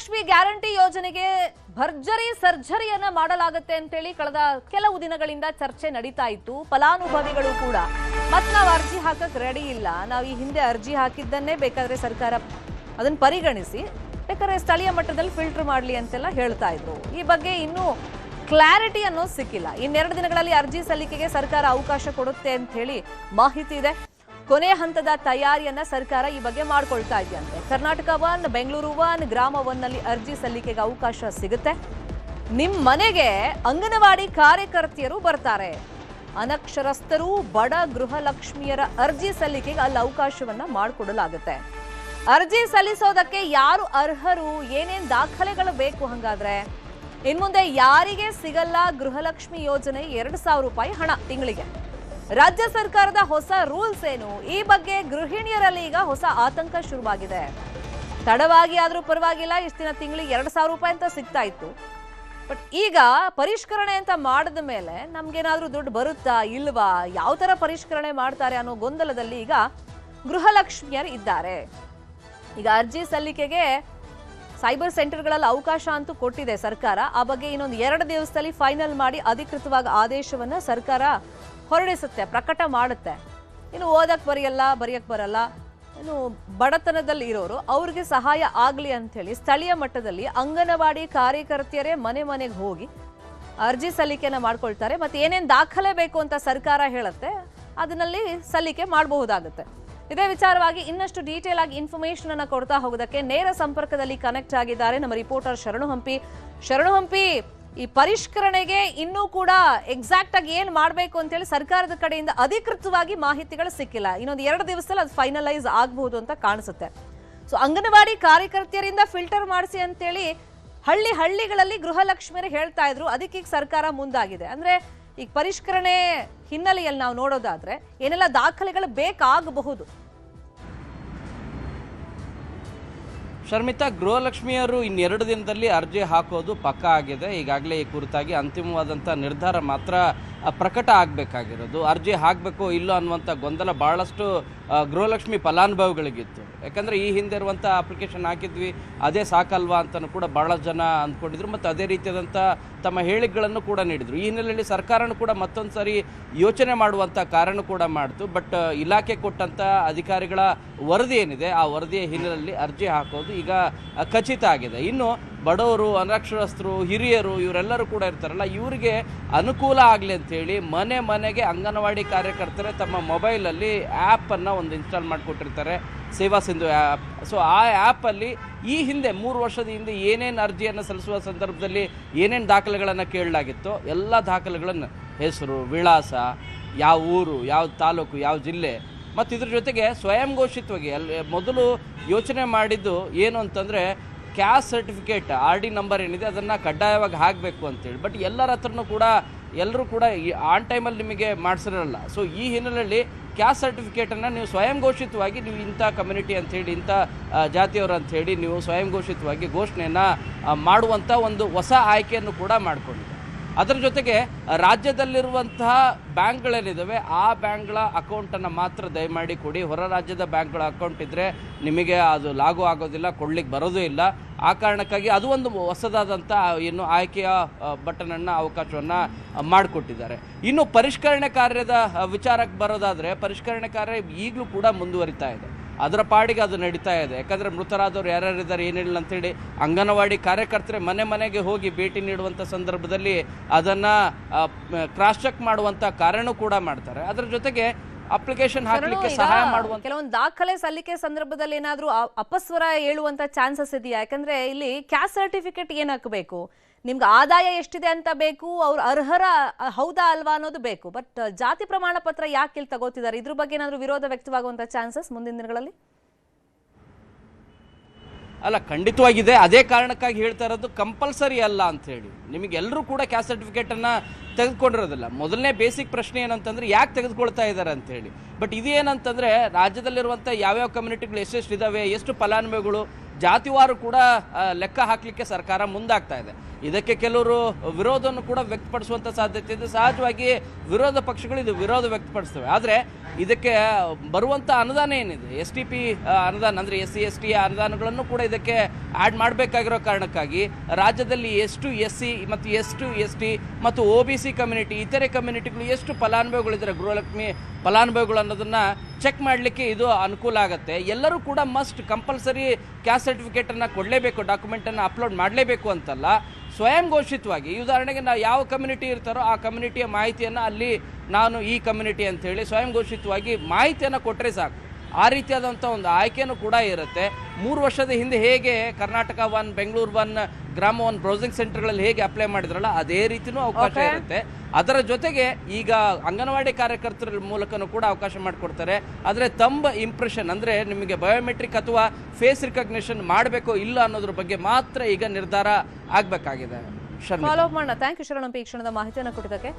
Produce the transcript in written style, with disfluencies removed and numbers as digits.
Gruhalakshmi guarantee ಯೋಜನೆಗೆ ಭರ್ಜರಿ ಸರ್ಜರಿಯನ್ನ ಮಾಡಲಾಗುತ್ತೆ ಅಂತೇಳಿ ಕಳೆದ ಕೆಲವು ದಿನಗಳಿಂದ ಚರ್ಚೆ ನಡೀತಾ ಇತ್ತು. ಫಲಾನುಭವಿಗಳು ಕೂಡ ನಾವು ಅರ್ಜಿ ಹಾಕಕ್ ರೆಡಿ ಇಲ್ಲ, ನಾವು ಈ ಹಿಂದೆ ಅರ್ಜಿ ಹಾಕಿದ್ದನ್ನೇ ಬೇಕಾದ್ರೆ ಸರ್ಕಾರ ಅದನ್ನ ಪರಿಗಣಿಸಿ ಬೇಕಾದ್ರೆ ಸ್ಥಳೀಯ ಮಟ್ಟದಲ್ಲಿ ಫಿಲ್ಟರ್ ಮಾಡಲಿ ಅಂತೆಲ್ಲ ಹೇಳ್ತಾ ಇದ್ರು. ಈ ಬಗ್ಗೆ ಇನ್ನೂ ಕ್ಲಾರಿಟಿ ಅನ್ನೋದು ಸಿಕ್ಕಿಲ್ಲ. ಇನ್ನೆರಡು ದಿನಗಳಲ್ಲಿ ಅರ್ಜಿ ಸಲ್ಲಿಕೆಗೆ ಸರ್ಕಾರ ಅವಕಾಶ ಕೊಡುತ್ತೆ ಅಂತ ಹೇಳಿ ಮಾಹಿತಿ ಇದೆ. ಕೊನೆ ಹಂತದ ತಯಾರಿಯನ್ನ ಸರ್ಕಾರ ಈ ಬಗ್ಗೆ ಮಾಡ್ಕೊಳ್ತಾ ಇದೆಯಂತೆ. ಕರ್ನಾಟಕ 1, ಬೆಂಗಳೂರು 1, ಗ್ರಾಮ 1 ನಲ್ಲಿ ಅರ್ಜಿ ಸಲ್ಲಿಕೆಗೆ ಅವಕಾಶ ಸಿಗುತ್ತೆ. ನಿಮ್ ಮನೆಗೆ ಅಂಗನವಾಡಿ ಕಾರ್ಯಕರ್ತೆಯರು ಬರ್ತಾರೆ. ಅನಕ್ಷರಸ್ಥರು, ಬಡ ಗೃಹಲಕ್ಷ್ಮಿಯರ ಅರ್ಜಿ ಸಲ್ಲಿಕೆಗೆ ಅಲ್ಲಿ ಅವಕಾಶವನ್ನ ಮಾಡಿಕೊಡಲಾಗುತ್ತೆ. ಅರ್ಜಿ ಸಲ್ಲಿಸೋದಕ್ಕೆ ಯಾರು ಅರ್ಹರು, ಏನೇನ್ ದಾಖಲೆಗಳು ಬೇಕು, ಹಂಗಾದ್ರೆ ಇನ್ಮುಂದೆ ಯಾರಿಗೆ ಸಿಗಲ್ಲ ಗೃಹಲಕ್ಷ್ಮಿ ಯೋಜನೆ 2,000 ರೂಪಾಯಿ ಹಣ ತಿಂಗಳಿಗೆ? ರಾಜ್ಯ ಸರ್ಕಾರದ ಹೊಸ ರೂಲ್ಸ್ ಏನು? ಈ ಬಗ್ಗೆ ಗೃಹಿಣಿಯರಲ್ಲಿ ಈಗ ಹೊಸ ಆತಂಕ ಶುರುವಾಗಿದೆ. ತಡವಾಗಿ ಆದ್ರೂ ಪರವಾಗಿಲ್ಲ, ಇಷ್ಟು ದಿನ ತಿಂಗಳಿಗೆ 2,000 ರೂಪಾಯಿ ಅಂತ ಸಿಗ್ತಾ ಇತ್ತು. ಬಟ್ ಈಗ ಪರಿಷ್ಕರಣೆ ಅಂತ ಮಾಡಿದ ಮೇಲೆ ನಮ್ಗೇನಾದ್ರೂ ದುಡ್ಡು ಬರುತ್ತಾ ಇಲ್ವಾ, ಯಾವ ತರ ಪರಿಷ್ಕರಣೆ ಮಾಡ್ತಾರೆ ಅನ್ನೋ ಗೊಂದಲದಲ್ಲಿ ಈಗ ಗೃಹಲಕ್ಷ್ಮಿಯರು ಇದ್ದಾರೆ. ಈಗ ಅರ್ಜಿ ಸಲ್ಲಿಕೆಗೆ ಸೈಬರ್ ಸೆಂಟರ್ಗಳಲ್ಲಿ ಅವಕಾಶ ಅಂತೂ ಕೊಟ್ಟಿದೆ ಸರ್ಕಾರ. ಆ ಬಗ್ಗೆ ಇನ್ನೊಂದು 2 ದಿವಸದಲ್ಲಿ ಫೈನಲ್ ಮಾಡಿ ಅಧಿಕೃತವಾಗಿ ಆದೇಶವನ್ನ ಸರ್ಕಾರ ಹೊರಡಿಸುತ್ತೆ, ಪ್ರಕಟ ಮಾಡುತ್ತೆ. ಇನ್ನು ಓದಕ್ ಬರೆಯಕ್ ಬರಲ್ಲ, ಇನ್ನು ಬಡತನದಲ್ಲಿ ಇರೋರು ಅವ್ರಿಗೆ ಸಹಾಯ ಆಗ್ಲಿ ಅಂತ ಹೇಳಿ ಸ್ಥಳೀಯ ಮಟ್ಟದಲ್ಲಿ ಅಂಗನವಾಡಿ ಕಾರ್ಯಕರ್ತೆಯರೇ ಮನೆ ಮನೆಗೆ ಹೋಗಿ ಅರ್ಜಿ ಸಲ್ಲಿಕೆಯನ್ನ ಮಾಡ್ಕೊಳ್ತಾರೆ. ಮತ್ತೆ ಏನೇನ್ ದಾಖಲೆ ಬೇಕು ಅಂತ ಸರ್ಕಾರ ಹೇಳುತ್ತೆ, ಅದನ್ನಲ್ಲಿ ಸಲ್ಲಿಕೆ ಮಾಡಬಹುದಾಗುತ್ತೆ. ಇದೇ ವಿಚಾರವಾಗಿ ಇನ್ನಷ್ಟು ಡೀಟೇಲ್ ಆಗಿ ಇನ್ಫಾರ್ಮೇಶನ್ ಅನ್ನ ಕೊಡ್ತಾ ಹೋಗೋದಕ್ಕೆ ನೇರ ಸಂಪರ್ಕದಲ್ಲಿ ಕನೆಕ್ಟ್ ಆಗಿದ್ದಾರೆ ನಮ್ಮ ರಿಪೋರ್ಟರ್ ಶರಣು ಹಂಪಿ. ಈ ಪರಿಷ್ಕರಣೆಗೆ ಇನ್ನೂ ಕೂಡ ಎಕ್ಸಾಕ್ಟ್ ಆಗಿ ಏನ್ ಮಾಡಬೇಕು ಅಂತ ಹೇಳಿ ಸರ್ಕಾರದ ಕಡೆಯಿಂದ ಅಧಿಕೃತವಾಗಿ ಮಾಹಿತಿಗಳು ಸಿಕ್ಕಿಲ್ಲ. ಇನ್ನೊಂದು 2 ದಿವಸದಲ್ಲಿ ಅದು ಫೈನಲೈಸ್ ಆಗಬಹುದು ಅಂತ ಕಾಣಿಸುತ್ತೆ. ಸೊ ಅಂಗನವಾಡಿ ಕಾರ್ಯಕರ್ತೆಯರಿಂದ ಫಿಲ್ಟರ್ ಮಾಡಿಸಿ ಅಂತೇಳಿ ಹಳ್ಳಿಗಳಲ್ಲಿ ಗೃಹಲಕ್ಷ್ಮಿಯರು ಹೇಳ್ತಾ ಇದ್ರು. ಅದಕ್ಕೆ ಈಗ ಸರ್ಕಾರ ಮುಂದಾಗಿದೆ. ಅಂದ್ರೆ ಈಗ ಪರಿಷ್ಕರಣೆ ಹಿನ್ನೆಲೆಯಲ್ಲಿ ನಾವು ನೋಡೋದಾದ್ರೆ ಏನೆಲ್ಲ ದಾಖಲೆಗಳು ಬೇಕಾಗಬಹುದು? ಶರ್ಮಿತಾ, ಗೃಹಲಕ್ಷ್ಮಿಯರು ಇನ್ನೆರಡು ದಿನದಲ್ಲಿ ಅರ್ಜಿ ಹಾಕೋದು ಪಕ್ಕಾ ಆಗಿದೆ. ಈಗಾಗಲೇ ಈ ಕುರಿತಾಗಿ ಅಂತಿಮವಾದಂಥ ನಿರ್ಧಾರ ಮಾತ್ರ ಪ್ರಕಟ ಆಗಬೇಕಾಗಿರೋದು. ಅರ್ಜಿ ಹಾಕಬೇಕೋ ಇಲ್ಲೋ ಅನ್ನುವಂಥ ಗೊಂದಲ ಭಾಳಷ್ಟು ಗೃಹಲಕ್ಷ್ಮಿ ಫಲಾನುಭವಿಗಳಿಗಿತ್ತು. ಯಾಕಂದರೆ ಈ ಹಿಂದೆ ಇರುವಂಥ ಅಪ್ಲಿಕೇಶನ್ ಹಾಕಿದ್ವಿ, ಅದೇ ಸಾಕಲ್ವಾ ಅಂತಲೂ ಕೂಡ ಭಾಳಷ್ಟು ಜನ ಅಂದ್ಕೊಂಡಿದ್ರು. ಮತ್ತು ಅದೇ ರೀತಿಯಾದಂಥ ತಮ್ಮ ಹೇಳಿಕೆಗಳನ್ನು ಕೂಡ ನೀಡಿದರು. ಈ ಹಿನ್ನೆಲೆಯಲ್ಲಿ ಸರ್ಕಾರನೂ ಕೂಡ ಮತ್ತೊಂದು ಸಾರಿ ಯೋಚನೆ ಮಾಡುವಂಥ ಕಾರಣ ಕೂಡ ಮಾಡ್ತು. ಬಟ್ ಇಲಾಖೆ ಕೊಟ್ಟಂಥ ಅಧಿಕಾರಿಗಳ ವರದಿ ಏನಿದೆ, ಆ ವರದಿಯ ಹಿನ್ನೆಲೆಯಲ್ಲಿ ಅರ್ಜಿ ಹಾಕೋದು ಈಗ ಖಚಿತ ಆಗಿದೆ. ಇನ್ನು ಬಡವರು, ಅನಕ್ಷರಸ್ಥರು, ಹಿರಿಯರು ಇವರೆಲ್ಲರೂ ಕೂಡ ಇರ್ತಾರಲ್ಲ, ಇವರಿಗೆ ಅನುಕೂಲ ಆಗಲಿ ಅಂಥೇಳಿ ಮನೆಗೆ ಅಂಗನವಾಡಿ ಕಾರ್ಯಕರ್ತರೆ ತಮ್ಮ ಮೊಬೈಲಲ್ಲಿ ಆ್ಯಪನ್ನು ಒಂದು ಇನ್ಸ್ಟಾಲ್ ಮಾಡಿಕೊಟ್ಟಿರ್ತಾರೆ, ಸೇವಾ ಸಿಂಧು ಆ್ಯಪ್. ಸೊ ಆ ಆ್ಯಪಲ್ಲಿ ಈ ಹಿಂದೆ 3 ವರ್ಷದ ಹಿಂದೆ ಏನೇನು ಅರ್ಜಿಯನ್ನು ಸಲ್ಲಿಸುವ ಸಂದರ್ಭದಲ್ಲಿ ಏನೇನು ದಾಖಲೆಗಳನ್ನು ಕೇಳಲಾಗಿತ್ತೋ ಎಲ್ಲ ದಾಖಲೆಗಳನ್ನು, ಹೆಸರು, ವಿಳಾಸ, ಯಾವ ಊರು, ಯಾವ ತಾಲೂಕು, ಯಾವ ಜಿಲ್ಲೆ, ಮತ್ತು ಇದ್ರ ಜೊತೆಗೆ ಸ್ವಯಂ ಘೋಷಿತವಾಗಿ ಮೊದಲು ಯೋಚನೆ ಮಾಡಿದ್ದು ಏನು ಅಂತಂದರೆ ಕ್ಯಾಸ್ಟ್ ಸರ್ಟಿಫಿಕೇಟ್ RD ನಂಬರ್ ಏನಿದೆ ಅದನ್ನು ಕಡ್ಡಾಯವಾಗಿ ಹಾಕಬೇಕು ಅಂತೇಳಿ. ಬಟ್ ಎಲ್ಲರೂ ಕೂಡ ಆನ್ ಟೈಮಲ್ಲಿ ನಿಮಗೆ ಮಾಡಿಸಿರಲ್ಲ. ಸೊ ಈ ಹಿನ್ನೆಲೆಯಲ್ಲಿ ಕ್ಯಾಸ್ಟ್ ಸರ್ಟಿಫಿಕೇಟನ್ನು ನೀವು ಸ್ವಯಂ ಘೋಷಿತವಾಗಿ ನೀವು ಇಂಥ ಕಮ್ಯುನಿಟಿ ಅಂಥೇಳಿ, ಇಂಥ ಜಾತಿಯವರು ಅಂಥೇಳಿ ನೀವು ಸ್ವಯಂ ಘೋಷಿತವಾಗಿ ಘೋಷಣೆಯನ್ನು ಮಾಡುವಂಥ ಒಂದು ಹೊಸ ಆಯ್ಕೆಯನ್ನು ಕೂಡ ಮಾಡಿಕೊಂಡಿದೆ. ಅದರ ಜೊತೆಗೆ ರಾಜ್ಯದಲ್ಲಿರುವಂತಹ ಬ್ಯಾಂಕ್ಗಳೇನಿದ್ದಾವೆ ಆ ಬ್ಯಾಂಕ್ಗಳ ಅಕೌಂಟನ್ನು ಮಾತ್ರ ದಯಮಾಡಿ ಕೊಡಿ. ಹೊರ ರಾಜ್ಯದ ಬ್ಯಾಂಕ್ಗಳ ಅಕೌಂಟ್ ಇದ್ದರೆ ನಿಮಗೆ ಅದು ಲಾಗೂ ಆಗೋದಿಲ್ಲ, ಕೊಡ್ಲಿಕ್ಕೆ ಬರೋದೇ ಇಲ್ಲ. ಆ ಕಾರಣಕ್ಕಾಗಿ ಅದು ಒಂದು ಹೊಸದಾದಂಥ ಏನು ಆಯ್ಕೆಯ ಬಟನನ್ನು, ಅವಕಾಶವನ್ನು ಮಾಡಿಕೊಟ್ಟಿದ್ದಾರೆ. ಇನ್ನು ಪರಿಷ್ಕರಣೆ ಕಾರ್ಯದ ವಿಚಾರಕ್ಕೆ ಬರೋದಾದರೆ ಪರಿಷ್ಕರಣೆ ಕಾರ್ಯ ಈಗಲೂ ಕೂಡ ಮುಂದುವರಿತಾ ಇದೆ. ಅದರ ಪಾಡಿಗೆ ಅದು ನಡೀತಾ ಇದೆ. ಯಾಕಂದರೆ ಮೃತರಾದವರು ಯಾರ್ಯಾರಿದ್ದಾರೆ ಏನಿಲ್ಲ ಅಂಥೇಳಿ ಅಂಗನವಾಡಿ ಕಾರ್ಯಕರ್ತರೆ ಮನೆಗೆ ಹೋಗಿ ಭೇಟಿ ನೀಡುವಂಥ ಸಂದರ್ಭದಲ್ಲಿ ಅದನ್ನು ಕ್ರಾಸ್ ಚೆಕ್ ಮಾಡುವಂಥ ಕಾರ್ಯನೂ ಕೂಡ ಮಾಡ್ತಾರೆ. ಅದರ ಜೊತೆಗೆ ಅಪ್ಲಿಕೇಶನ್ ಹಾಕಲಿಕ್ಕೆ ಸಹಾಯ ಮಾಡುವಂತ ಕೆಲವೊಂದು ದಾಖಲೆ ಸಲ್ಲಿಕೆ ಸಂದರ್ಭದಲ್ಲಿ ಏನಾದರೂ ಅಪಸ್ವರ ಹೇಳುವಂತ ಚಾನ್ಸಸ್ ಇದೆಯಾ? ಯಾಕಂದ್ರೆ ಇಲ್ಲಿ ಕ್ಯಾಸ್ಟ್ ಸರ್ಟಿಫಿಕೇಟ್ ಏನ್ ಹಾಕಬೇಕು, ನಿಮ್ಗೆ ಆದಾಯ ಎಷ್ಟಿದೆ ಅಂತ ಬೇಕು, ಅವ್ರು ಅರ್ಹರ ಹೌದಾ ಅಲ್ವಾ ಅನ್ನೋದು ಬೇಕು. ಬಟ್ ಜಾತಿ ಪ್ರಮಾಣ ಪತ್ರ ಯಾಕೆ ಇಲ್ಲಿ ತಗೋತಿದ್ದಾರೆ? ಇದ್ರ ಬಗ್ಗೆ ಏನಾದರೂ ವಿರೋಧ ವ್ಯಕ್ತವಾಗುವಂತ ಚಾನ್ಸಸ್ ಮುಂದಿನ ದಿನಗಳಲ್ಲಿ? ಅಲ್ಲ, ಖಂಡಿತವಾಗಿದೆ. ಅದೇ ಕಾರಣಕ್ಕಾಗಿ ಹೇಳ್ತಾ ಇರೋದು ಕಂಪಲ್ಸರಿ ಅಲ್ಲ ಅಂಥೇಳಿ. ನಿಮಗೆಲ್ಲರೂ ಕೂಡ ಕ್ಯಾಸ್ಟ್ ಸರ್ಟಿಫಿಕೇಟನ್ನು ತೆಗೆದುಕೊಂಡಿರೋದಿಲ್ಲ. ಮೊದಲನೇ ಬೇಸಿಕ್ ಪ್ರಶ್ನೆ ಏನಂತಂದರೆ ಯಾಕೆ ತೆಗೆದುಕೊಳ್ತಾ ಇದ್ದಾರೆ ಅಂಥೇಳಿ. ಬಟ್ ಇದೇನಂತಂದರೆ ರಾಜ್ಯದಲ್ಲಿರುವಂಥ ಯಾವ್ಯಾವ ಕಮ್ಯುನಿಟಿಗಳು ಎಷ್ಟೆಷ್ಟು ಇದ್ದಾವೆ, ಎಷ್ಟು ಫಲಾನುಭವಿಗಳು, ಜಾತಿವಾರು ಕೂಡ ಲೆಕ್ಕ ಹಾಕಲಿಕ್ಕೆ ಸರ್ಕಾರ ಮುಂದಾಗ್ತಾ ಇದೆ. ಇದಕ್ಕೆ ಕೆಲವರು ವಿರೋಧವನ್ನು ಕೂಡ ವ್ಯಕ್ತಪಡಿಸುವಂಥ ಸಾಧ್ಯತೆ ಇದೆ. ಸಹಜವಾಗಿ ವಿರೋಧ ಪಕ್ಷಗಳು ಇದು ವಿರೋಧ ವ್ಯಕ್ತಪಡಿಸ್ತವೆ. ಆದರೆ ಇದಕ್ಕೆ ಬರುವಂಥ ಅನುದಾನ ಏನಿದೆ, STP ಅನುದಾನ ಅಂದರೆ SC/ST ಅನುದಾನಗಳನ್ನು ಕೂಡ ಇದಕ್ಕೆ ಆ್ಯಡ್ ಮಾಡಬೇಕಾಗಿರೋ ಕಾರಣಕ್ಕಾಗಿ ರಾಜ್ಯದಲ್ಲಿ ಎಷ್ಟು SC ಮತ್ತು ಎಷ್ಟು ST ಮತ್ತು OBC ಕಮ್ಯುನಿಟಿ, ಇತರೆ ಕಮ್ಯುನಿಟಿಗಳು ಎಷ್ಟು ಫಲಾನುಭವಿಗಳಿದ್ದಾರೆ, ಗೃಹಲಕ್ಷ್ಮಿ ಫಲಾನುಭವಿಗಳು ಅನ್ನೋದನ್ನು ಚೆಕ್ ಮಾಡಲಿಕ್ಕೆ ಇದು ಅನುಕೂಲ ಆಗುತ್ತೆ. ಎಲ್ಲರೂ ಕೂಡ ಮಸ್ಟ್ ಕಂಪಲ್ಸರಿ ಕ್ಯಾಸ್ಟ್ ಸರ್ಟಿಫಿಕೇಟನ್ನು ಕೊಡಲೇಬೇಕು, ಡಾಕ್ಯುಮೆಂಟನ್ನು ಅಪ್ಲೋಡ್ ಮಾಡಲೇಬೇಕು ಅಂತಲ್ಲ. ಸ್ವಯಂ ಘೋಷಿತವಾಗಿ ಉದಾಹರಣೆಗೆ ನಾವು ಯಾವ ಕಮ್ಯುನಿಟಿ ಇರ್ತಾರೋ ಆ ಕಮ್ಯುನಿಟಿಯ ಮಾಹಿತಿಯನ್ನು ಅಲ್ಲಿ ನಾನು ಈ ಕಮ್ಯುನಿಟಿ ಅಂಥೇಳಿ ಸ್ವಯಂ ಘೋಷಿತವಾಗಿ ಮಾಹಿತಿಯನ್ನು ಕೊಟ್ಟರೆ ಸಾಕು. ಆ ರೀತಿಯಾದಂಥ ಒಂದು ಆಯ್ಕೆಯೂ ಕೂಡ ಇರುತ್ತೆ. 3 ವರ್ಷದ ಹಿಂದೆ ಹೇಗೆ ಕರ್ನಾಟಕ 1, ಬೆಂಗಳೂರು 1, ಗ್ರಾಮ 1 ಬ್ರೌಸಿಂಗ್ ಸೆಂಟರ್ಗಳಲ್ಲಿ ಹೇಗೆ ಅಪ್ಲೈ ಮಾಡಿದ್ರಲ್ಲ ಅದೇ ರೀತಿಯೂ ಅವಕಾಶ ಇರುತ್ತೆ. ಅದರ ಜೊತೆಗೆ ಈಗ ಅಂಗನವಾಡಿ ಕಾರ್ಯಕರ್ತರ ಮೂಲಕನೂ ಕೂಡ ಅವಕಾಶ ಮಾಡಿಕೊಡ್ತಾರೆ. ಆದರೆ ತಮ್ಮ ಇಂಪ್ರೆಷನ್ ಅಂದರೆ ನಿಮಗೆ ಬಯೋಮೆಟ್ರಿಕ್ ಅಥವಾ ಫೇಸ್ ರಿಕಗ್ನಿಷನ್ ಮಾಡಬೇಕೋ ಇಲ್ಲ ಅನ್ನೋದ್ರ ಬಗ್ಗೆ ಮಾತ್ರ ಈಗ ನಿರ್ಧಾರ ಆಗಬೇಕಾಗಿದೆ. ಫಾಲೋ ಅಪ್ ಮಾಡೋಣ. ಥ್ಯಾಂಕ್ ಯು ಶರಣ್, ಈ ಕ್ಷಣದ ಮಾಹಿತಿಯನ್ನು ಕೊಟ್ಟಿದ್ದಕ್ಕೆ.